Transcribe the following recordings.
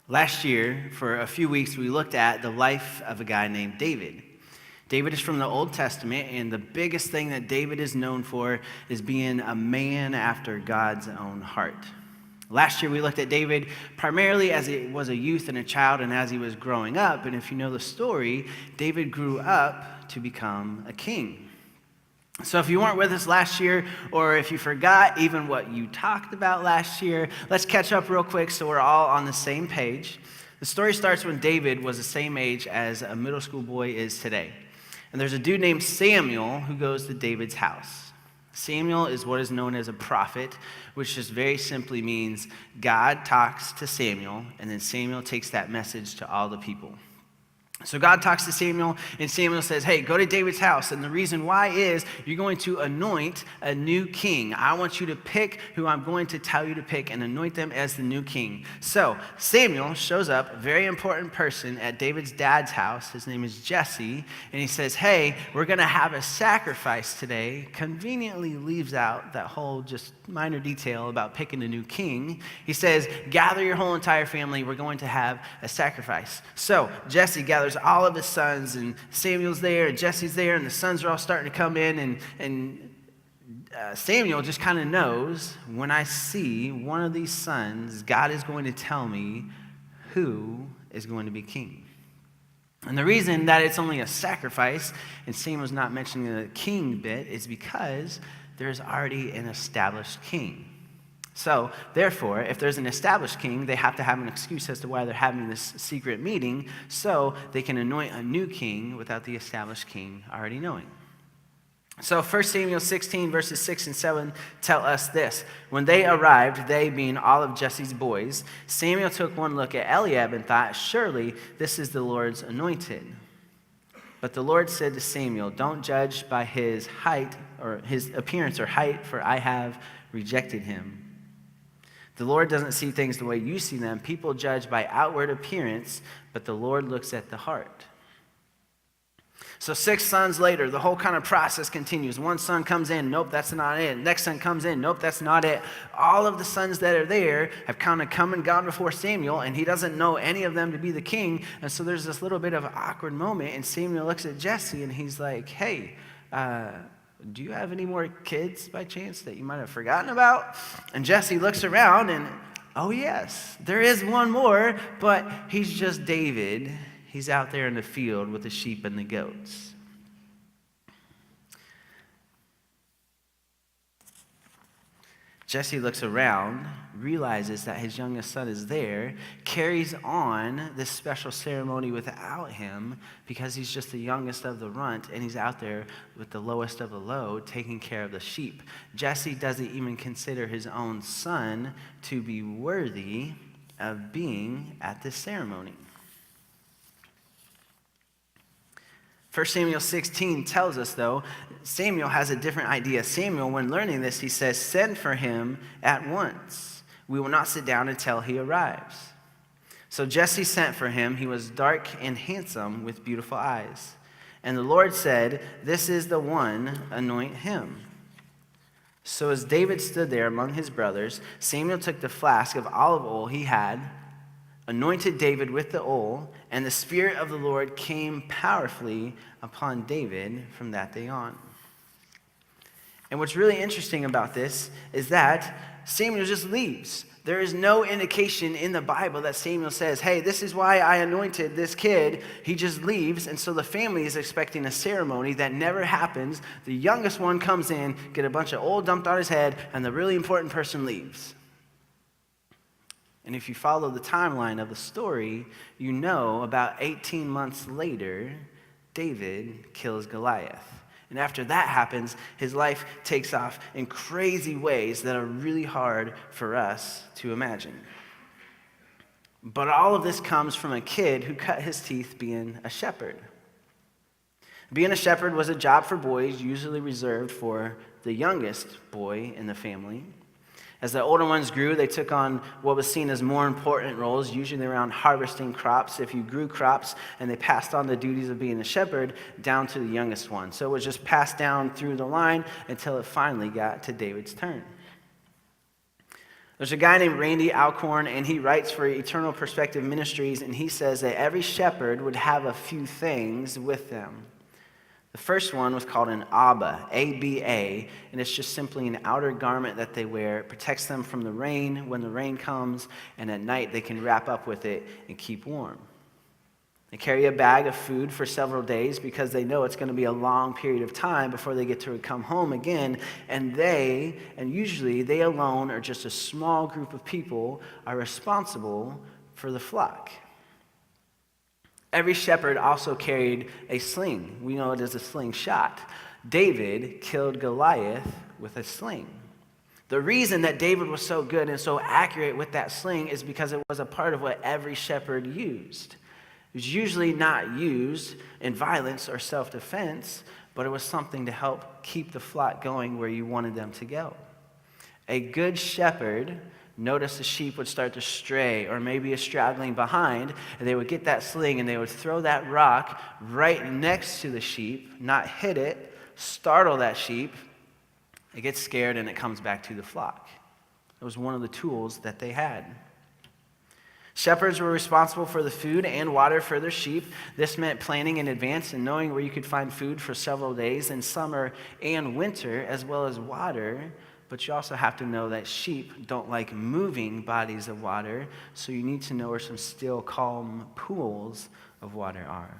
Last year, for a few weeks, we looked at the life of a guy named David. David is from the Old Testament, and the biggest thing that David is known for is being a man after God's own heart. Last year, we looked at David primarily as he was a youth and a child and as he was growing up. And if you know the story, David grew up to become a king. So if you weren't with us last year, or if you forgot even what you talked about last year, let's catch up real quick so we're all on the same page. The story starts when David was the same age as a middle school boy is today. And there's a dude named Samuel who goes to David's house. Samuel is what is known as a prophet, which just very simply means God talks to Samuel, and then Samuel takes that message to all the people. So God talks to Samuel, and Samuel says, hey, go to David's house. And the reason why is you're going to anoint a new king. I want you to pick who I'm going to tell you to pick and anoint them as the new king. So Samuel shows up, a very important person, at David's dad's house. His name is Jesse. And he says, hey, we're going to have a sacrifice today. Conveniently leaves out that whole just minor detail about picking a new king. He says, gather your whole entire family. We're going to have a sacrifice. So Jesse gathers all of his sons, and Samuel's there, and Jesse's there, and the sons are all starting to come in, and Samuel just kind of knows, when I see one of these sons, God is going to tell me who is going to be king. And the reason that it's only a sacrifice, and Samuel's not mentioning the king bit, is because there's already an established king. So, therefore, if there's an established king, they have to have an excuse as to why they're having this secret meeting, so they can anoint a new king without the established king already knowing. So 1 Samuel 16, verses 6 and 7 tell us this. When they arrived, they being all of Jesse's boys, Samuel took one look at Eliab and thought, surely this is the Lord's anointed. But the Lord said to Samuel, don't judge by his height or his appearance or height, for I have rejected him. The Lord doesn't see things the way you see them. People judge by outward appearance, but the Lord looks at the heart. So 6 sons later, the whole kind of process continues. One son comes in, nope, that's not it. Next son comes in, nope, that's not it. All of the sons that are there have kind of come and gone before Samuel, and he doesn't know any of them to be the king. And so there's this little bit of an awkward moment, and Samuel looks at Jesse, and he's like, hey, do you have any more kids by chance that you might have forgotten about? And Jesse looks around and, oh yes, there is one more, but he's just David. He's out there in the field with the sheep and the goats. Jesse looks around, realizes that his youngest son is there, carries on this special ceremony without him because he's just the youngest of the runt, and he's out there with the lowest of the low taking care of the sheep. Jesse doesn't even consider his own son to be worthy of being at this ceremony. 1 Samuel 16 tells us, though, Samuel has a different idea. Samuel, when learning this, he says, send for him at once. We will not sit down until he arrives. So Jesse sent for him. He was dark and handsome with beautiful eyes. And the Lord said, this is the one, anoint him. So as David stood there among his brothers, Samuel took the flask of olive oil he had, anointed David with the oil, and the Spirit of the Lord came powerfully upon David from that day on. And what's really interesting about this is that Samuel just leaves. There is no indication in the Bible that Samuel says, hey, this is why I anointed this kid. He just leaves, and so the family is expecting a ceremony that never happens. The youngest one comes in, get a bunch of oil dumped on his head, and the really important person leaves. And if you follow the timeline of the story, you know about 18 months later, David kills Goliath. And after that happens, his life takes off in crazy ways that are really hard for us to imagine. But all of this comes from a kid who cut his teeth being a shepherd. Being a shepherd was a job for boys, usually reserved for the youngest boy in the family. As the older ones grew, they took on what was seen as more important roles, usually around harvesting crops. If you grew crops, and they passed on the duties of being a shepherd down to the youngest one. So it was just passed down through the line until it finally got to David's turn. There's a guy named Randy Alcorn, and he writes for Eternal Perspective Ministries, and he says that every shepherd would have a few things with them. The first one was called an Abba, A-B-A, and it's just simply an outer garment that they wear. It protects them from the rain when the rain comes, and at night they can wrap up with it and keep warm. They carry a bag of food for several days because they know it's going to be a long period of time before they get to come home again. And usually they alone or just a small group of people are responsible for the flock. Every shepherd also carried a sling. We know it as a slingshot. David killed Goliath with a sling. The reason that David was so good and so accurate with that sling is because it was a part of what every shepherd used. It was usually not used in violence or self-defense, but it was something to help keep the flock going where you wanted them to go. A good shepherd noticed the sheep would start to stray or maybe a straggling behind, and they would get that sling and they would throw that rock right next to the sheep, not hit it, startle that sheep. It gets scared and it comes back to the flock. It was one of the tools that they had. Shepherds were responsible for the food and water for their sheep. This meant planning in advance and knowing where you could find food for several days in summer and winter, as well as water. But you also have to know that sheep don't like moving bodies of water, so you need to know where some still, calm pools of water are.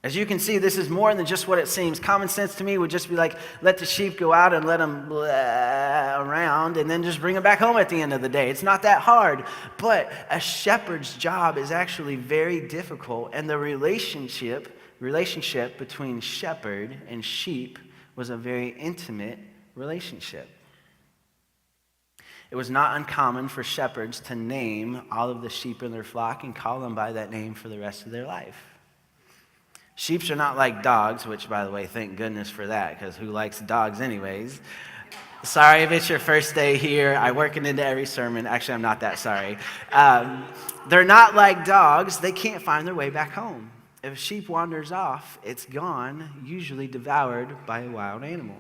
As you can see, this is more than just what it seems. Common sense to me would just be like, let the sheep go out and let them around and then just bring them back home at the end of the day. It's not that hard. But a shepherd's job is actually very difficult, and the relationship between shepherd and sheep was a very intimate relationship. It was not uncommon for shepherds to name all of the sheep in their flock and call them by that name for the rest of their life. Sheep are not like dogs, which, by the way, thank goodness for that, because who likes dogs anyways? Sorry if it's your first day here. I work it into every sermon. Actually, I'm not that sorry. They're not like dogs. They can't find their way back home. If a sheep wanders off, it's gone, usually devoured by a wild animal.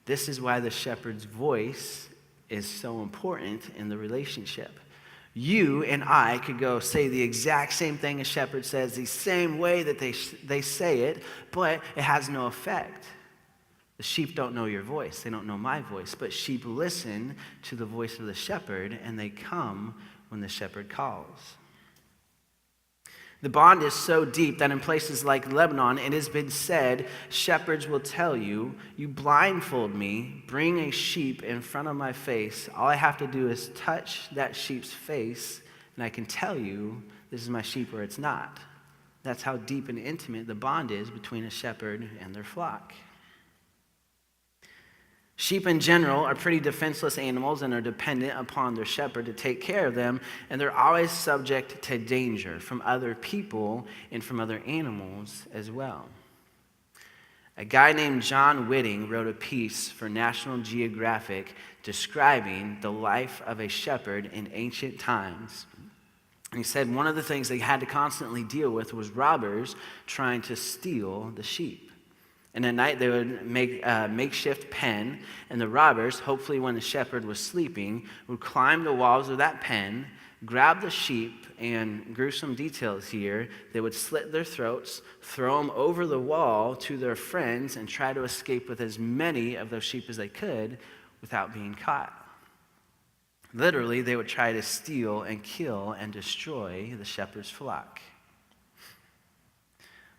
This is why the shepherd's voice is so important in the relationship. You and I could go say the exact same thing a shepherd says, the same way that they say it, but it has no effect. The sheep don't know your voice. They don't know my voice. But sheep listen to the voice of the shepherd, and they come when the shepherd calls. The bond is so deep that in places like Lebanon, it has been said, shepherds will tell you, you blindfold me, bring a sheep in front of my face. All I have to do is touch that sheep's face, and I can tell you this is my sheep or it's not. That's how deep and intimate the bond is between a shepherd and their flock. Sheep in general are pretty defenseless animals and are dependent upon their shepherd to take care of them, and they're always subject to danger from other people and from other animals as well. A guy named John Whitting wrote a piece for National Geographic describing the life of a shepherd in ancient times. He said one of the things they had to constantly deal with was robbers trying to steal the sheep. And at night they would make a makeshift pen, and the robbers, hopefully when the shepherd was sleeping, would climb the walls of that pen, grab the sheep, and gruesome details here, they would slit their throats, throw them over the wall to their friends, and try to escape with as many of those sheep as they could without being caught. Literally, they would try to steal and kill and destroy the shepherd's flock.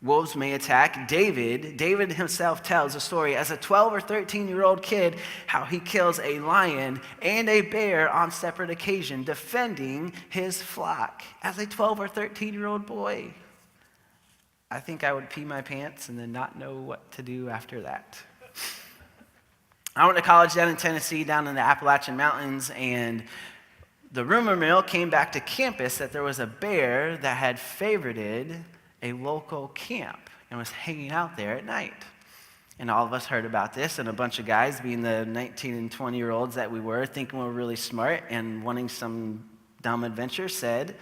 Wolves may attack. David himself tells a story as a 12 or 13-year-old kid how he kills a lion and a bear on separate occasion, defending his flock as a 12 or 13-year-old boy. I think I would pee my pants and then not know what to do after that. I went to college down in Tennessee, down in the Appalachian Mountains, and the rumor mill came back to campus that there was a bear that had favorited a local camp and was hanging out there at night. And all of us heard about this, and a bunch of guys, being the 19 and 20-year-olds that we were, thinking we were really smart and wanting some dumb adventure, said,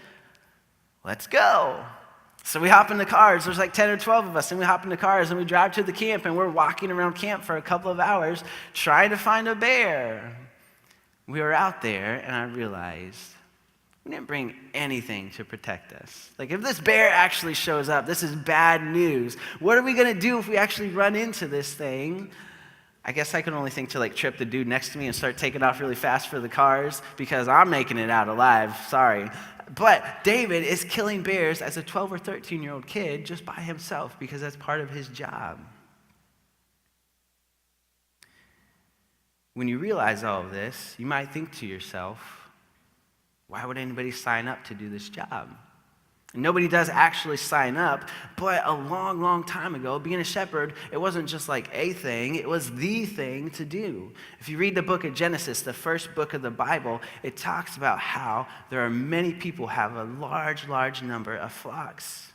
let's go. So we hop in the cars, there's like 10 or 12 of us, and we hop in the cars and we drive to the camp, and we're walking around camp for a couple of hours trying to find a bear. We were out there, and I realized we didn't bring anything to protect us. Like, if this bear actually shows up, this is bad news. What are we going to do if we actually run into this thing? I guess I can only think to like trip the dude next to me and start taking off really fast for the cars because I'm making it out alive. Sorry. But David is killing bears as a 12 or 13-year-old kid just by himself because that's part of his job. When you realize all of this, you might think to yourself, why would anybody sign up to do this job? And nobody does actually sign up, but a long, long time ago, being a shepherd, it wasn't just like a thing, it was the thing to do. If you read the book of Genesis, the first book of the Bible, it talks about how there are many people who have a large, large number of flocks.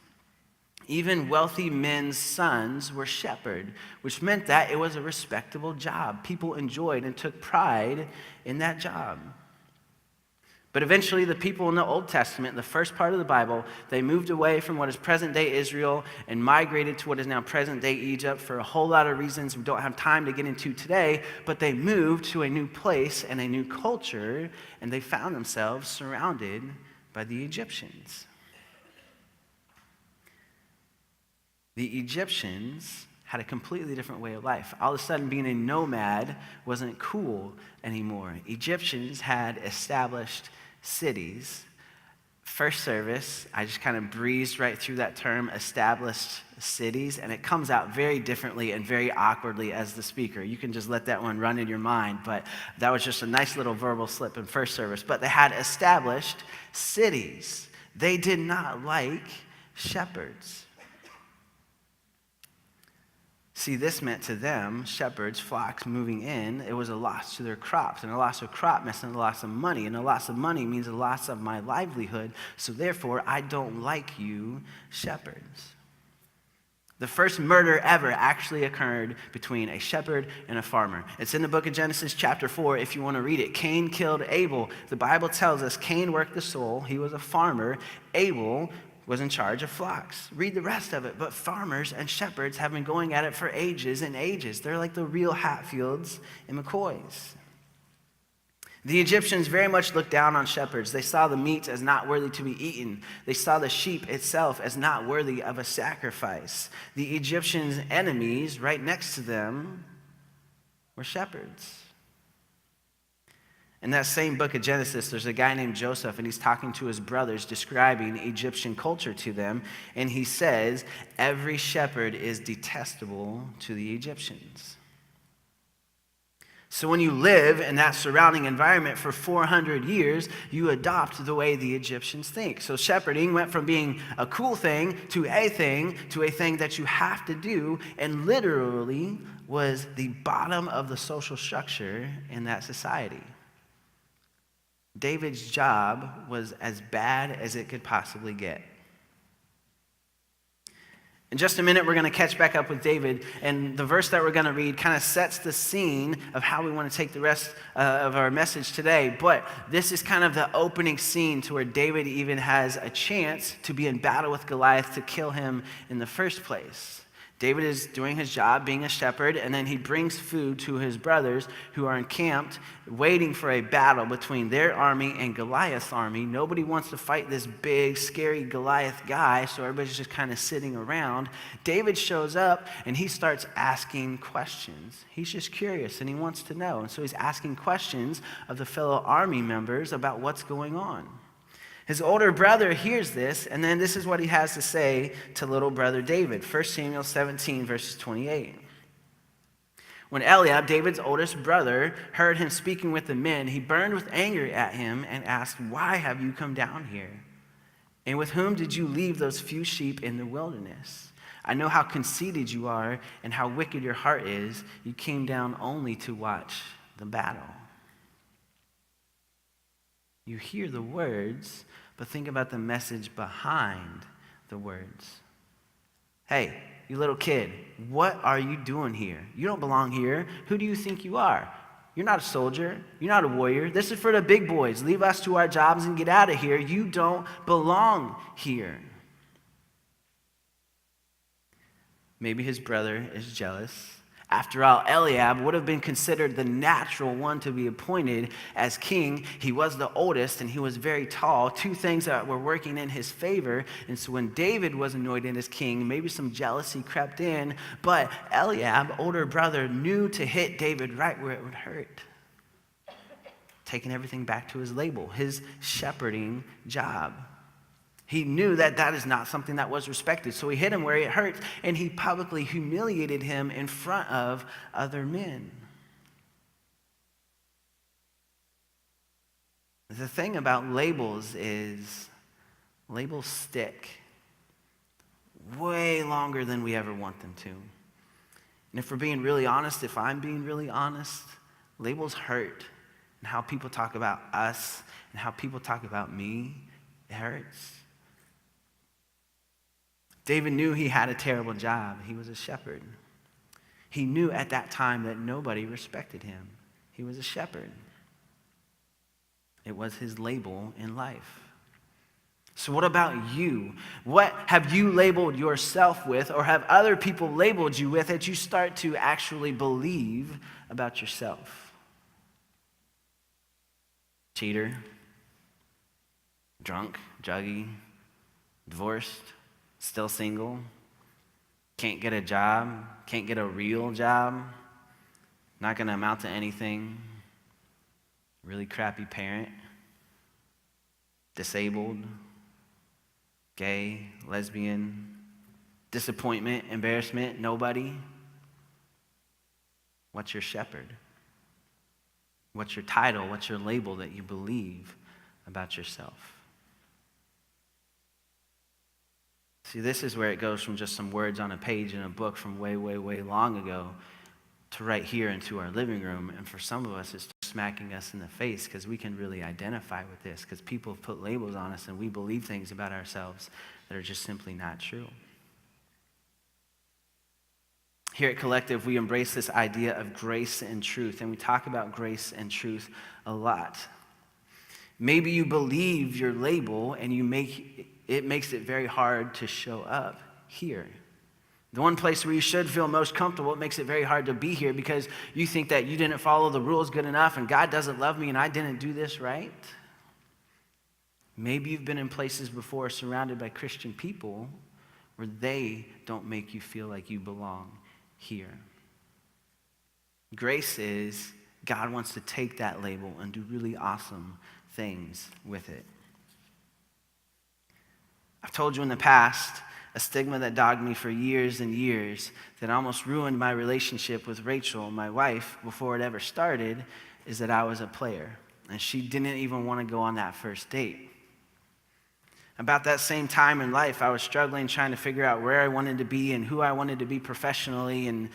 Even wealthy men's sons were shepherd, which meant that it was a respectable job. People enjoyed and took pride in that job. But eventually, the people in the Old Testament, the first part of the Bible, they moved away from what is present-day Israel and migrated to what is now present-day Egypt for a whole lot of reasons we don't have time to get into today, but they moved to a new place and a new culture, and they found themselves surrounded by the Egyptians. The Egyptians had a completely different way of life. All of a sudden, being a nomad wasn't cool anymore. Egyptians had established cities. First service, I just kind of breezed right through that term, established cities, and it comes out very differently and very awkwardly as the speaker. You can just let that one run in your mind, but that was just a nice little verbal slip in first service. But they had established cities. They did not like shepherds. See, this meant to them, shepherds, flocks moving in, it was a loss to their crops. And a loss of crop meant a loss of money. And a loss of money means a loss of my livelihood. So therefore, I don't like you, shepherds. The first murder ever actually occurred between a shepherd and a farmer. It's in the book of Genesis chapter 4 if you want to read it. Cain killed Abel. The Bible tells us Cain worked the soil. He was a farmer. Abel was in charge of flocks. Read the rest of it. But farmers and shepherds have been going at it for ages and ages. They're like the real Hatfields and McCoys. The Egyptians very much looked down on shepherds. They saw the meat as not worthy to be eaten. They saw the sheep itself as not worthy of a sacrifice. The Egyptians' enemies right next to them were shepherds. In that same book of Genesis, there's a guy named Joseph, and he's talking to his brothers, describing Egyptian culture to them. And he says, every shepherd is detestable to the Egyptians. So when you live in that surrounding environment for 400 years, you adopt the way the Egyptians think. So shepherding went from being a cool thing to a thing that you have to do, and literally was the bottom of the social structure in that society. David's job was as bad as it could possibly get. In just a minute, we're going to catch back up with David, and the verse that we're going to read kind of sets the scene of how we want to take the rest of our message today. But this is kind of the opening scene to where David even has a chance to be in battle with Goliath to kill him in the first place. David is doing his job, being a shepherd, and then he brings food to his brothers who are encamped, waiting for a battle between their army and Goliath's army. Nobody wants to fight this big, scary Goliath guy, so everybody's just kind of sitting around. David shows up, and he starts asking questions. He's just curious, and he wants to know. And so he's asking questions of the fellow army members about what's going on. His older brother hears this, and then this is what he has to say to little brother David. 1 Samuel 17, verses 28. When Eliab, David's oldest brother, heard him speaking with the men, he burned with anger at him and asked, "Why have you come down here? And with whom did you leave those few sheep in the wilderness? I know how conceited you are and how wicked your heart is. You came down only to watch the battle." You hear the words, but think about the message behind the words. Hey, you little kid, what are you doing here? You don't belong here. Who do you think you are? You're not a soldier. You're not a warrior. This is for the big boys. Leave us to our jobs and get out of here. You don't belong here. Maybe his brother is jealous. After all, Eliab would have been considered the natural one to be appointed as king. He was the oldest and he was very tall, two things that were working in his favor. And so when David was anointed as king, maybe some jealousy crept in, but Eliab, older brother, knew to hit David right where it would hurt. Taking everything back to his label, his shepherding job. He knew that that is not something that was respected. So he hit him where it hurt, and he publicly humiliated him in front of other men. The thing about labels is labels stick way longer than we ever want them to. And if we're being really honest, if I'm being really honest, labels hurt. And how people talk about us and how people talk about me, it hurts. David knew he had a terrible job. He was a shepherd. He knew at that time that nobody respected him. He was a shepherd. It was his label in life. So what about you? What have you labeled yourself with, or have other people labeled you with that you start to actually believe about yourself? Cheater, drunk, druggy, divorced, still single, can't get a job, can't get a real job, not going to amount to anything, really crappy parent, disabled, gay, lesbian, disappointment, embarrassment, nobody. What's your shepherd? What's your title? What's your label that you believe about yourself? See, this is where it goes from just some words on a page in a book from way, way, way long ago to right here into our living room. And for some of us, it's smacking us in the face because we can really identify with this because people have put labels on us and we believe things about ourselves that are just simply not true. Here at Collective, we embrace this idea of grace and truth, and we talk about grace and truth a lot. Maybe you believe your label and it makes it very hard to show up here. The one place where you should feel most comfortable, it makes it very hard to be here because you think that you didn't follow the rules good enough and God doesn't love me and I didn't do this right. Maybe you've been in places before surrounded by Christian people where they don't make you feel like you belong here. Grace is God wants to take that label and do really awesome things with it. I've told you in the past a stigma that dogged me for years and years that almost ruined my relationship with Rachel, my wife, before it ever started, is that I was a player. And she didn't even want to go on that first date. About that same time in life, I was struggling trying to figure out where I wanted to be and who I wanted to be professionally, and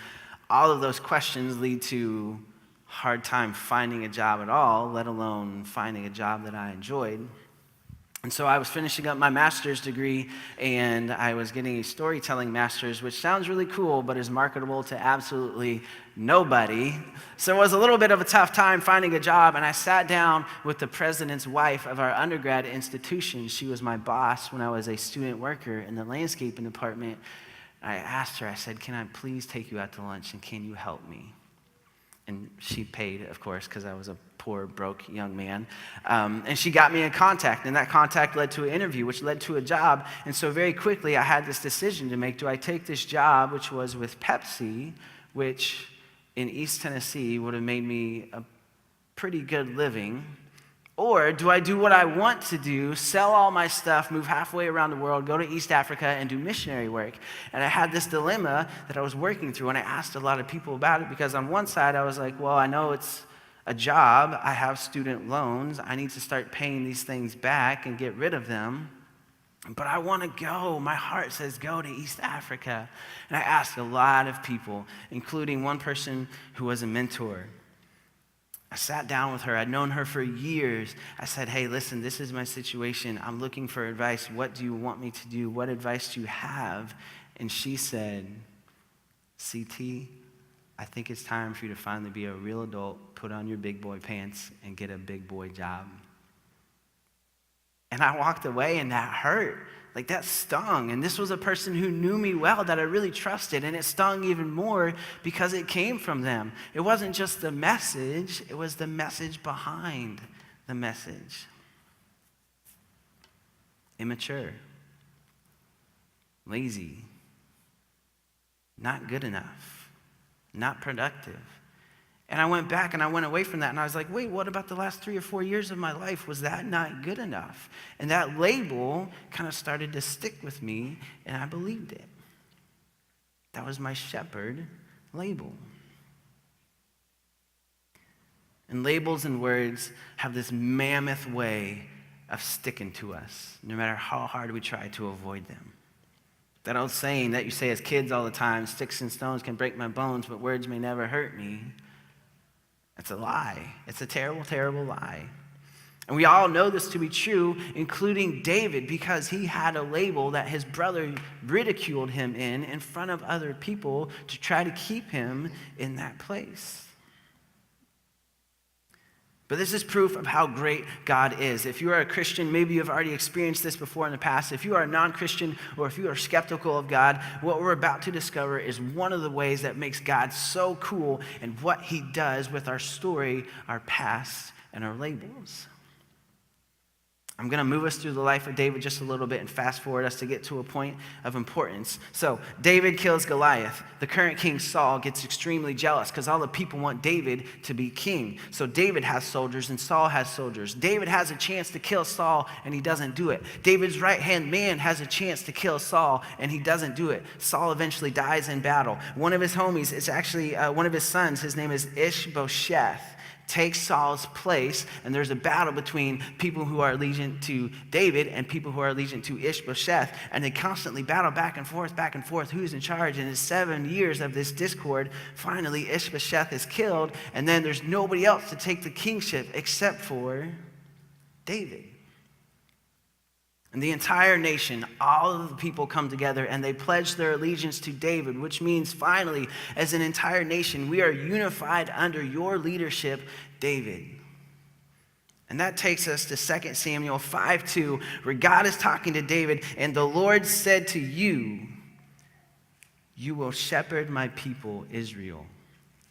all of those questions lead to a hard time finding a job at all, let alone finding a job that I enjoyed. And so I was finishing up my master's degree, and I was getting a storytelling master's, which sounds really cool, but is marketable to absolutely nobody. So it was a little bit of a tough time finding a job, and I sat down with the president's wife of our undergrad institution. She was my boss when I was a student worker in the landscaping department. I asked her, I said, can I please take you out to lunch, and can you help me? And she paid, of course, because I was a poor, broke young man. And she got me in contact, and that contact led to an interview, which led to a job. And so very quickly, I had this decision to make. Do I take this job, which was with Pepsi, which in East Tennessee would have made me a pretty good living, or do I do what I want to do, sell all my stuff, move halfway around the world, go to East Africa, and do missionary work? And I had this dilemma that I was working through, and I asked a lot of people about it, because on one side, I was like, well, I know it's a job, I have student loans, I need to start paying these things back and get rid of them, but I want to go. My heart says go to East Africa. And I asked a lot of people, including one person who was a mentor. I sat down with her. I'd known her for years. I said, hey, listen, this is my situation. I'm looking for advice. What do you want me to do? What advice do you have? And she said, CT, I think it's time for you to finally be a real adult, put on your big boy pants, and get a big boy job. And I walked away, and that hurt. Like that stung. And this was a person who knew me well that I really trusted. And it stung even more because it came from them. It wasn't just the message, it was the message behind the message. Immature, lazy, not good enough, not productive. And I went back and I went away from that and I was like, wait, what about the last 3 or 4 years of my life? Was that not good enough? And that label kind of started to stick with me and I believed it. That was my shepherd label. And labels and words have this mammoth way of sticking to us, no matter how hard we try to avoid them. That old saying that you say as kids all the time, sticks and stones can break my bones, but words may never hurt me. It's a lie. It's a terrible, terrible lie. And we all know this to be true, including David, because he had a label that his brother ridiculed him in front of other people to try to keep him in that place. But this is proof of how great God is. If you are a Christian, maybe you've already experienced this before in the past. If you are a non-Christian or if you are skeptical of God, what we're about to discover is one of the ways that makes God so cool and what he does with our story, our past, and our labels. I'm going to move us through the life of David just a little bit and fast forward us to get to a point of importance. So David kills Goliath. The current king Saul gets extremely jealous because all the people want David to be king. So David has soldiers and Saul has soldiers. David has a chance to kill Saul and he doesn't do it. David's right-hand man has a chance to kill Saul and he doesn't do it. Saul eventually dies in battle. One of his homies, it's actually one of his sons, his name is Ishbosheth, takes Saul's place, and there's a battle between people who are allegiant to David and people who are allegiant to Ishbosheth, and they constantly battle back and forth, who's in charge, and in 7 years of this discord, finally Ishbosheth is killed, and then there's nobody else to take the kingship except for David. And the entire nation, all of the people come together and they pledge their allegiance to David, which means finally, as an entire nation, we are unified under your leadership, David. And that takes us to 2 Samuel 5:2, where God is talking to David, and the Lord said to you, you will shepherd my people Israel,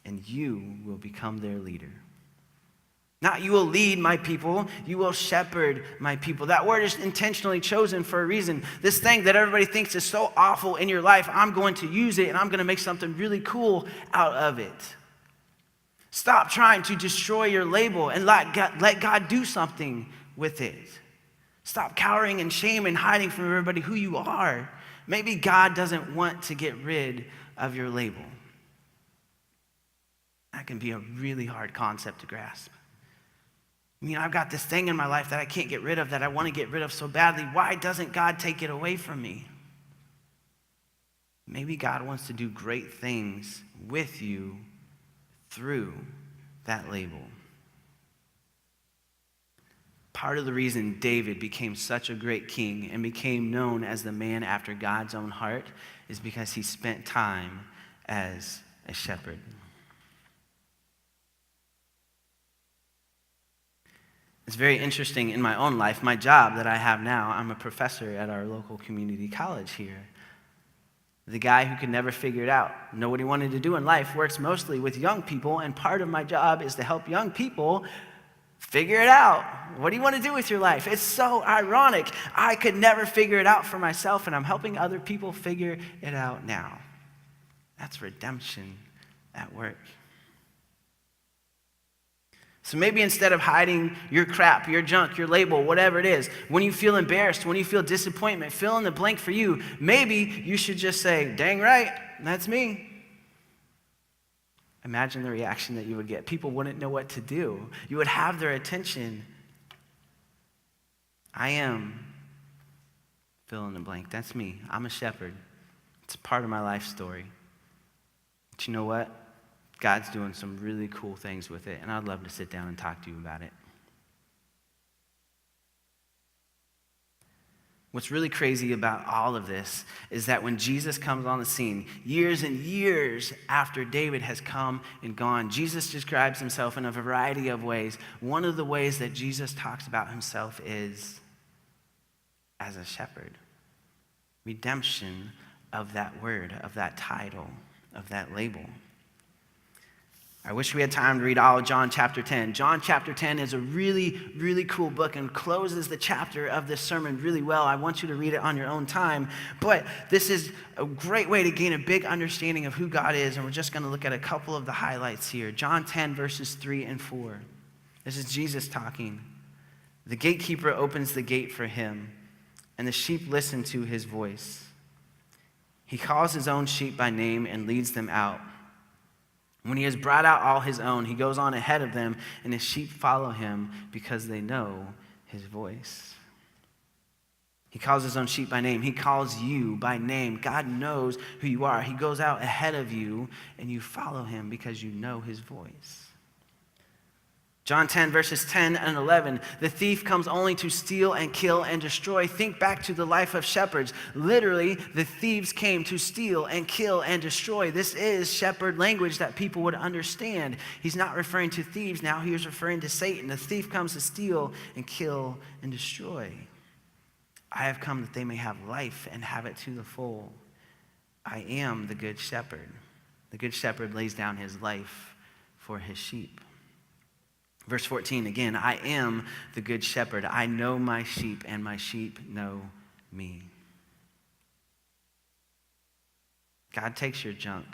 and you will become their leader. Not you will lead my people, you will shepherd my people. That word is intentionally chosen for a reason. This thing that everybody thinks is so awful in your life, I'm going to use it and I'm going to make something really cool out of it. Stop trying to destroy your label and let God do something with it. Stop cowering in shame and hiding from everybody who you are. Maybe God doesn't want to get rid of your label. That can be a really hard concept to grasp. I mean, I've got this thing in my life that I can't get rid of, that I want to get rid of so badly. Why doesn't God take it away from me? Maybe God wants to do great things with you through that label. Part of the reason David became such a great king and became known as the man after God's own heart is because he spent time as a shepherd. It's very interesting in my own life, my job that I have now, I'm a professor at our local community college here. The guy who could never figure it out, know what he wanted to do in life, works mostly with young people, and part of my job is to help young people figure it out. What do you want to do with your life? It's so ironic. I could never figure it out for myself, and I'm helping other people figure it out now. That's redemption at work. So maybe instead of hiding your crap, your junk, your label, whatever it is, when you feel embarrassed, when you feel disappointment, fill in the blank for you, maybe you should just say, dang right, that's me. Imagine the reaction that you would get. People wouldn't know what to do. You would have their attention. I am, fill in the blank, that's me. I'm a shepherd. It's a part of my life story. But you know what? God's doing some really cool things with it, and I'd love to sit down and talk to you about it. What's really crazy about all of this is that when Jesus comes on the scene, years and years after David has come and gone, Jesus describes himself in a variety of ways. One of the ways that Jesus talks about himself is as a shepherd. redemption of that word, of that title, of that label. I wish we had time to read all of John chapter 10. John chapter 10 is a really, really cool book and closes the chapter of this sermon really well. I want you to read it on your own time, but this is a great way to gain a big understanding of who God is, and we're just going to look at a couple of the highlights here. John 10, verses 3 and 4. This is Jesus talking. The gatekeeper opens the gate for him, and the sheep listen to his voice. He calls his own sheep by name and leads them out. When he has brought out all his own, he goes on ahead of them, and his sheep follow him because they know his voice. He calls his own sheep by name. He calls you by name. God knows who you are. He goes out ahead of you, and you follow him because you know his voice. John 10, verses 10 and 11, the thief comes only to steal and kill and destroy. Think back to the life of shepherds. Literally, the thieves came to steal and kill and destroy. This is shepherd language that people would understand. He's not referring to thieves now. He is referring to Satan. The thief comes to steal and kill and destroy. I have come that they may have life and have it to the full. I am the good shepherd. The good shepherd lays down his life for his sheep. Verse 14, again, I am the good shepherd. I know my sheep, and my sheep know me. God takes your junk,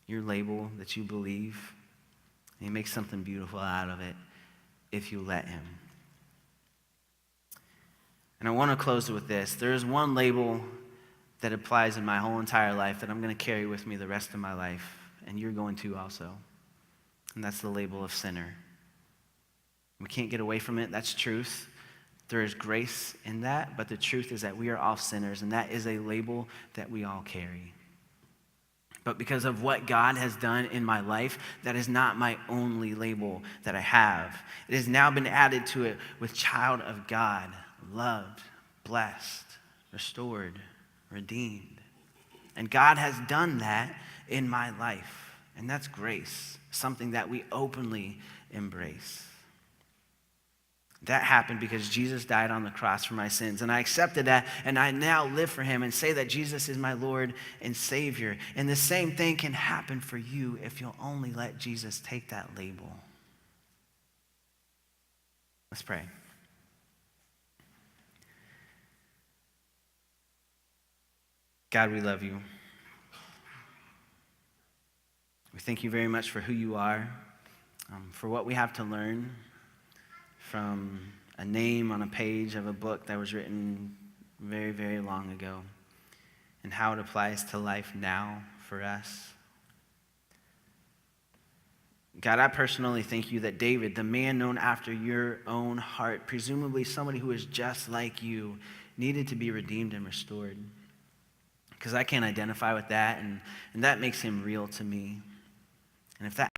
your label that you believe, and he makes something beautiful out of it if you let him. And I want to close with this. There is one label that applies in my whole entire life that I'm going to carry with me the rest of my life, and you're going to also. And that's the label of sinner. We can't get away from it. That's truth. There is grace in that, but the truth is that we are all sinners, and that is a label that we all carry. But because of what God has done in my life, that is not my only label that I have. It has now been added to it with child of God, loved, blessed, restored, redeemed. And God has done that in my life, and that's grace, something that we openly embrace. That happened because Jesus died on the cross for my sins. And I accepted that, and I now live for him and say that Jesus is my Lord and Savior. And the same thing can happen for you if you'll only let Jesus take that label. Let's pray. God, we love you. We thank you very much for who you are, for what we have to learn from a name on a page of a book that was written very, very long ago, and how it applies to life now for us. God, I personally thank you that David, the man known after your own heart, presumably somebody who is just like you, needed to be redeemed and restored. Because I can't identify with that, and that makes him real to me. And if that